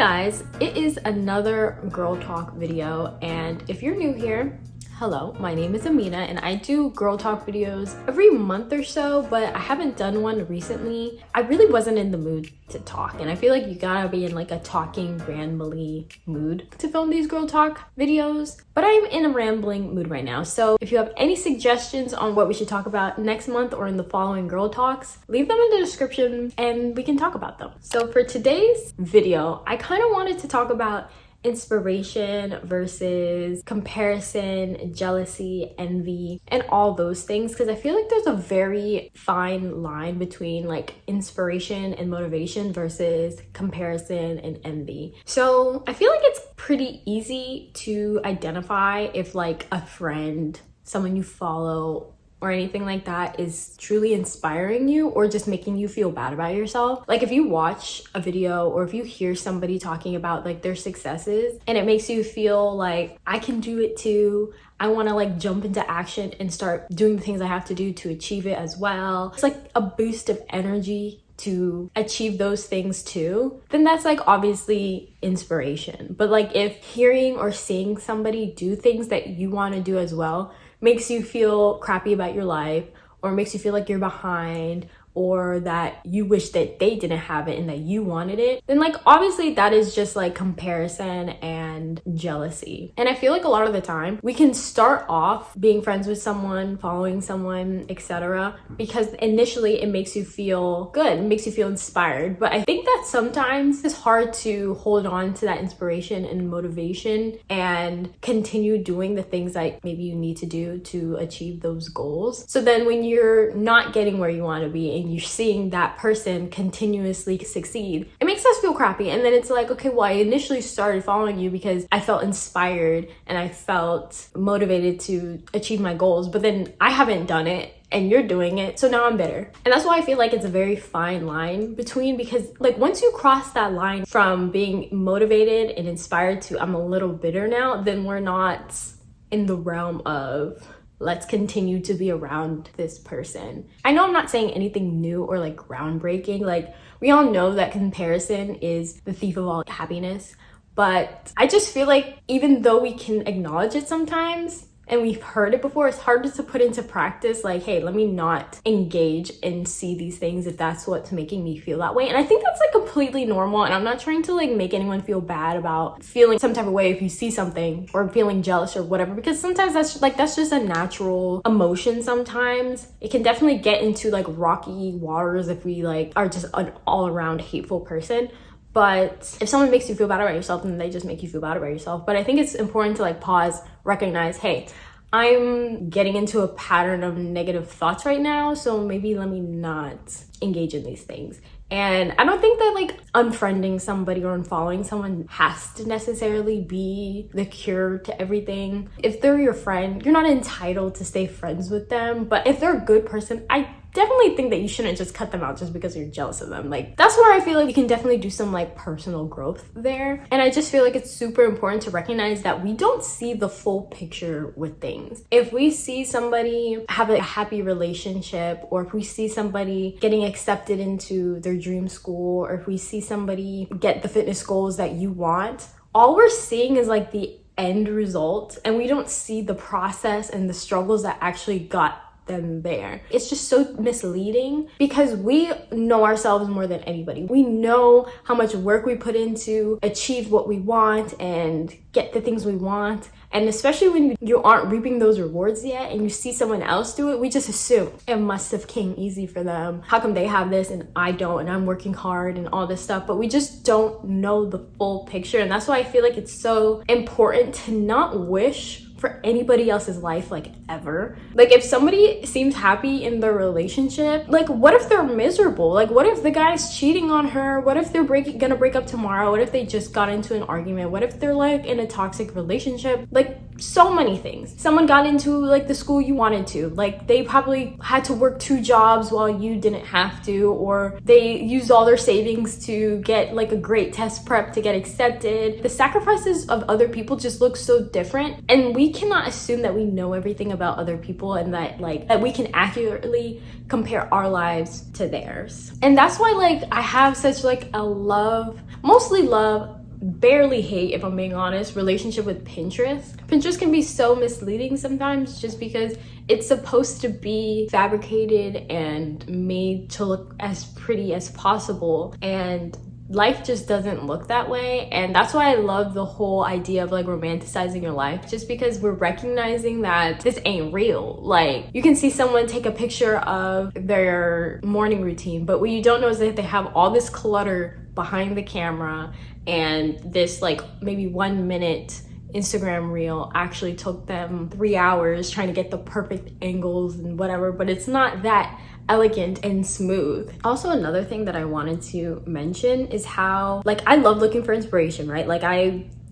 Guys, it is another girl talk video, and if you're new here, hello, my name is Amina and I do girl talk videos every month or so, but I haven't done one recently. I really wasn't in the mood to talk, and I feel like you gotta be in like a talking rambly mood to film these girl talk videos, but I'm in a rambling mood right now. So if you have any suggestions on what we should talk about next month or in the following girl talks, leave them in the description and we can talk about them. So for today's video, I kind of wanted to talk about inspiration versus comparison, jealousy, envy, and all those things, because I feel like there's a very fine line between like inspiration and motivation versus comparison and envy. So I feel like it's pretty easy to identify if like a friend, someone you follow, or anything like that is truly inspiring you or just making you feel bad about yourself. Like if you watch a video or if you hear somebody talking about like their successes and it makes you feel like I can do it too, I want to like jump into action and start doing the things I have to do to achieve it as well. It's like a boost of energy to achieve those things too, then that's like obviously inspiration. But like if hearing or seeing somebody do things that you want to do as well makes you feel crappy about your life, or makes you feel like you're behind, or that you wish that they didn't have it and that you wanted it, then like obviously that is just like comparison and jealousy. And I feel like a lot of the time we can start off being friends with someone, following someone, etc., because initially it makes you feel good, it makes you feel inspired. But I think that sometimes it's hard to hold on to that inspiration and motivation and continue doing the things that maybe you need to do to achieve those goals. So then when you're not getting where you want to be and you're seeing that person continuously succeed, it makes us feel crappy. And then it's like, okay, well, I initially started following you because I felt inspired and I felt motivated to achieve my goals, but then I haven't done it and you're doing it, so now I'm bitter. And that's why I feel like it's a very fine line between, because like once you cross that line from being motivated and inspired to I'm a little bitter now, then we're not in the realm of let's continue to be around this person. I know I'm not saying anything new or like groundbreaking. Like we all know that comparison is the thief of all happiness, but I just feel like even though we can acknowledge it sometimes, and we've heard it before, it's harder to put into practice. Like, hey, let me not engage and see these things if that's what's making me feel that way. And I think that's like completely normal. And I'm not trying to like make anyone feel bad about feeling some type of way if you see something or feeling jealous or whatever, because sometimes that's just a natural emotion. Sometimes it can definitely get into like rocky waters if we like are just an all around hateful person. But if someone makes you feel bad about yourself, then they just make you feel bad about yourself. But I think it's important to like pause, recognize, hey, I'm getting into a pattern of negative thoughts right now, so maybe let me not engage in these things. And I don't think that like unfriending somebody or unfollowing someone has to necessarily be the cure to everything. If they're your friend, you're not entitled to stay friends with them. But if they're a good person, I definitely think that you shouldn't just cut them out just because you're jealous of them. Like that's where I feel like you can definitely do some like personal growth there. And I just feel like it's super important to recognize that we don't see the full picture with things. If we see somebody have a happy relationship, or if we see somebody getting accepted into their dream school, or if we see somebody get the fitness goals that you want, all we're seeing is like the end result, and we don't see the process and the struggles that actually got them there. It's just so misleading because we know ourselves more than anybody. We know how much work we put into achieve what we want and get the things we want. And especially when you aren't reaping those rewards yet and you see someone else do it, we just assume it must have came easy for them. How come they have this and I don't, and I'm working hard and all this stuff? But we just don't know the full picture. And that's why I feel like it's so important to not wish for anybody else's life like ever. Like if somebody seems happy in their relationship, like what if they're miserable? Like what if the guy's cheating on her? What if they're gonna break up tomorrow? What if they just got into an argument? What if they're like in a toxic relationship? Like so many things. Someone got into like the school you wanted to, like they probably had to work 2 jobs while you didn't have to, or they used all their savings to get like a great test prep to get accepted. The sacrifices of other people just look so different, and we cannot assume that we know everything about other people and that we can accurately compare our lives to theirs. And that's why like I have such like a mostly love barely hate, if I'm being honest, relationship with Pinterest. Pinterest can be so misleading sometimes just because it's supposed to be fabricated and made to look as pretty as possible, and life just doesn't look that way. And that's why I love the whole idea of like romanticizing your life, just because we're recognizing that this ain't real. Like, you can see someone take a picture of their morning routine, but what you don't know is that they have all this clutter behind the camera, and this like maybe 1 minute Instagram reel actually took them 3 hours trying to get the perfect angles and whatever, but it's not that elegant and smooth. Also, another thing that I wanted to mention is how, like, I love looking for inspiration, right? Like,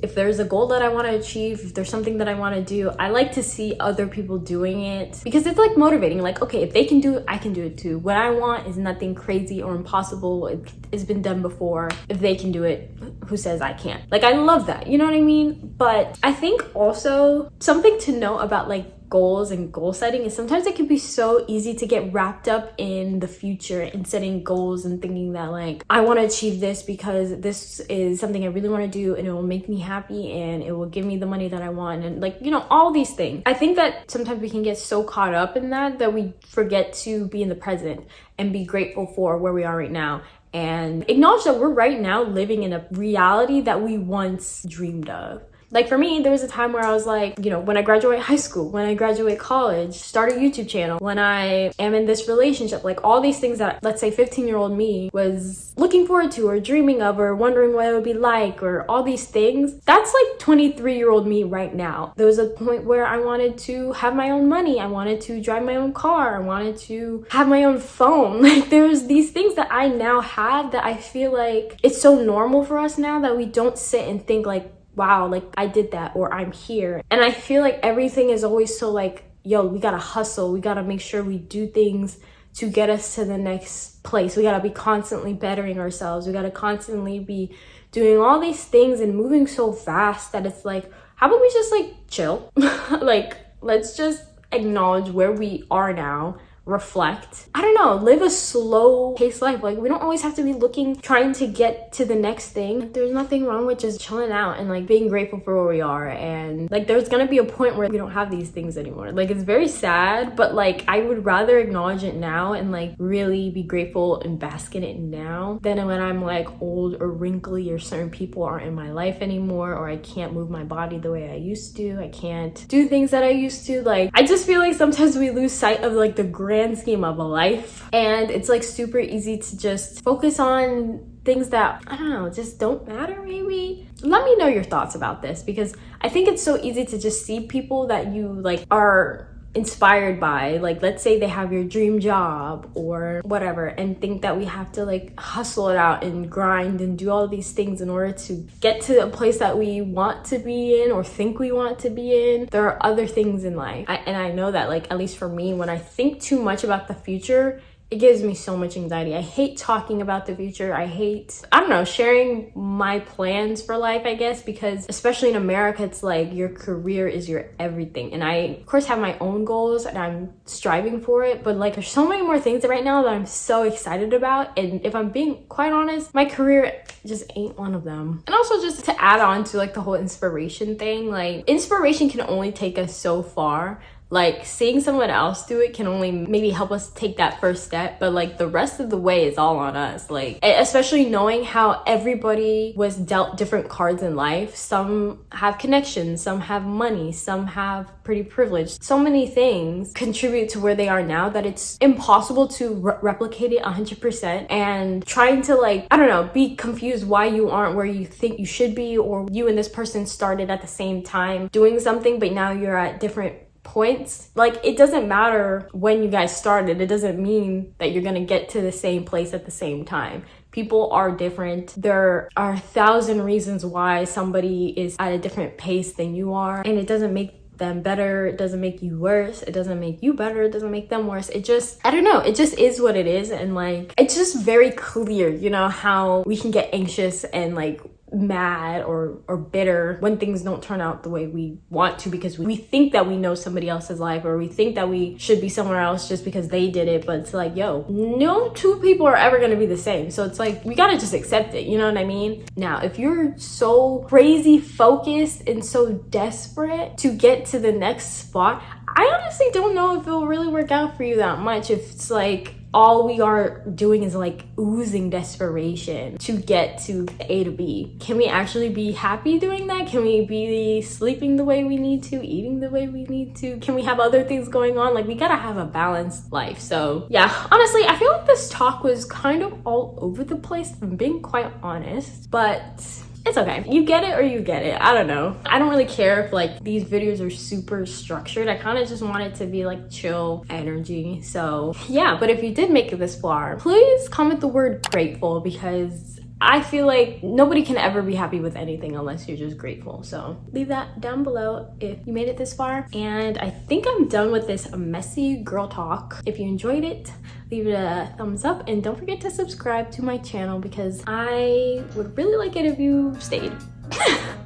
if there's a goal that I want to achieve, if there's something that I want to do, I like to see other people doing it because it's like motivating. Like, okay, if they can do it, I can do it too. What I want is nothing crazy or impossible. It's been done before. If they can do it, who says I can't? Like, I love that, you know what I mean? But I think also something to know about like goals and goal setting is sometimes it can be so easy to get wrapped up in the future and setting goals and thinking that like, I want to achieve this because this is something I really want to do and it will make me happy and it will give me the money that I want, and like, you know, all these things. I think that sometimes we can get so caught up in that we forget to be in the present and be grateful for where we are right now and acknowledge that we're right now living in a reality that we once dreamed of. Like, for me, there was a time where I was like, you know, when I graduate high school, when I graduate college, start a YouTube channel, when I am in this relationship, like all these things that, let's say 15-year-old me was looking forward to or dreaming of or wondering what it would be like or all these things. That's like 23-year-old me right now. There was a point where I wanted to have my own money. I wanted to drive my own car. I wanted to have my own phone. Like, there's these things that I now have that I feel like it's so normal for us now that we don't sit and think like, wow, like I did that or I'm here. And I feel like everything is always so like, yo, we gotta hustle. We gotta make sure we do things to get us to the next place. We gotta be constantly bettering ourselves. We gotta constantly be doing all these things and moving so fast that it's like, how about we just like chill? Like, let's just acknowledge where we are now, reflect, I don't know, live a slow paced life. Like, we don't always have to be trying to get to the next thing. There's nothing wrong with just chilling out and like being grateful for where we are. And like, there's gonna be a point where we don't have these things anymore. Like, it's very sad, but like, I would rather acknowledge it now and like really be grateful and bask in it now than when I'm like old or wrinkly or certain people aren't in my life anymore, or I can't move my body the way I used to. I can't do things that I used to. Like, I just feel like sometimes we lose sight of like the grand scheme of a life, and it's like super easy to just focus on things that, I don't know, just don't matter. Maybe let me know your thoughts about this, because I think it's so easy to just see people that you like are inspired by, like, let's say they have your dream job or whatever, and think that we have to like hustle it out and grind and do all these things in order to get to a place that we want to be in or think we want to be in. There are other things in life, and I know that, like, at least for me, when I think too much about the future, it gives me so much anxiety. I hate talking about the future. I hate, I don't know, sharing my plans for life, I guess, because especially in America, it's like your career is your everything. And I, of course, have my own goals and I'm striving for it, but like, there's so many more things right now that I'm so excited about. And if I'm being quite honest, my career just ain't one of them. And also, just to add on to like the whole inspiration thing, like, inspiration can only take us so far. Like, seeing someone else do it can only maybe help us take that first step, but like the rest of the way is all on us. Like, especially knowing how everybody was dealt different cards in life. Some have connections, some have money, some have pretty privilege. So many things contribute to where they are now that it's impossible to replicate it 100%. And trying to, like, I don't know, be confused why you aren't where you think you should be, or you and this person started at the same time doing something, but now you're at different points. Like, it doesn't matter when you guys started. It doesn't mean that you're gonna get to the same place at the same time. People are different. There are 1,000 reasons why somebody is at a different pace than you are, and it doesn't make them better. It doesn't make you worse. It doesn't make you better. It doesn't make them worse. It just, I don't know, it just is what it is. And like, it's just very clear, you know, how we can get anxious and like mad or bitter when things don't turn out the way we want to, because we think that we know somebody else's life, or we think that we should be somewhere else just because they did it. But it's like, yo, no two people are ever gonna be the same. So it's like, we gotta just accept it, you know what I mean? Now, if you're so crazy focused and so desperate to get to the next spot, I honestly don't know if it'll really work out for you that much. If it's like all we are doing is like oozing desperation to get to A to B. Can we actually be happy doing that? Can we be sleeping the way we need to, eating the way we need to? Can we have other things going on? Like, we gotta have a balanced life. So yeah, honestly, I feel like this talk was kind of all over the place, if I'm being quite honest, but it's okay. You get it or you get it. I don't know. I don't really care if like these videos are super structured. I kind of just want it to be like chill energy. So yeah, but if you did make it this far, please comment the word grateful, because I feel like nobody can ever be happy with anything unless you're just grateful. So leave that down below if you made it this far. And I think I'm done with this messy girl talk. If you enjoyed it, leave it a thumbs up, and don't forget to subscribe to my channel, because I would really like it if you stayed.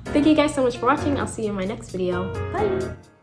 Thank you guys so much for watching. I'll see you in my next video. Bye.